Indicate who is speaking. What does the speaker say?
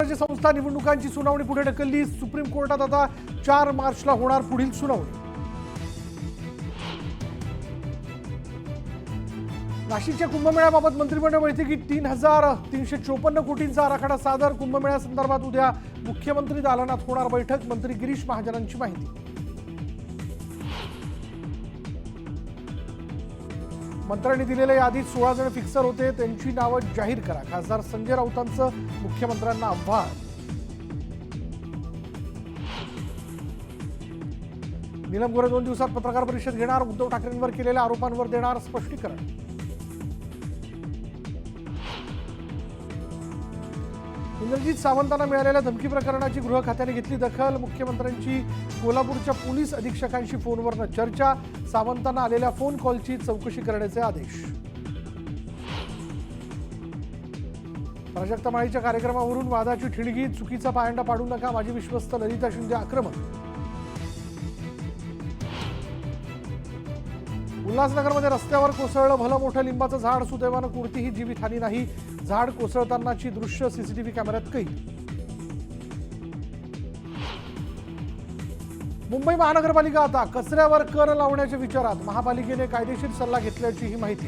Speaker 1: स्वराज्य संस्था निवडणुकांची सुनावणी पुढे ढकलली। सुप्रीम कोर्टात आता 4 मार्चला होणार पुढील सुनावणी। नाशिकच्या कुंभमेळ्याबाबत मंत्रिमंडळ बैठकीत 3,354 कोटींचा आराखडा सादर। कुंभमेळ्यासंदर्भात उद्या मुख्यमंत्री दालनात होणार बैठक। मंत्री गिरीश महाजनांची माहिती। मंत्र्यांनी दिलेल्या यादीत 16 जण फिक्सर होते, त्यांची नावं जाहीर करा। खासदार संजय राऊतांचं मुख्यमंत्र्यांना आव्हान। नीलम गोरे 2 दिवसात पत्रकार परिषद घेणार। उद्धव ठाकरेंवर केलेल्या आरोपांवर देणार स्पष्टीकरण। इंद्रजित सावंतांना मिळालेल्या धमकी प्रकरणाची गृह खात्याने घेतली दखल। मुख्यमंत्र्यांची कोल्हापूरच्या पोलीस अधीक्षकांशी फोनवरनं चर्चा। सावंतांना आलेल्या फोन कॉलची चौकशी करण्याचे आदेश। प्राजक्ता माळीच्या कार्यक्रमावरून वादाची ठिणगी। चुकीचा पायंडा पाडू नका, माजी विश्वस्त ललिता शिंदे आक्रमक। उल्हासनगरमध्ये रस्त्यावर कोसळलं भलं मोठं लिंबाचं झाड। सुदैवानं कोणतीही जीवितहानी नाही। झाड कोसळतानाची दृश्य सीसीटीव्ही कॅमेऱ्यात कैद। मुंबई महानगरपालिका आता कचऱ्यावर कर लावण्याच्या विचारात। महापालिकेने कायदेशीर सल्ला घेतल्याची ही माहिती।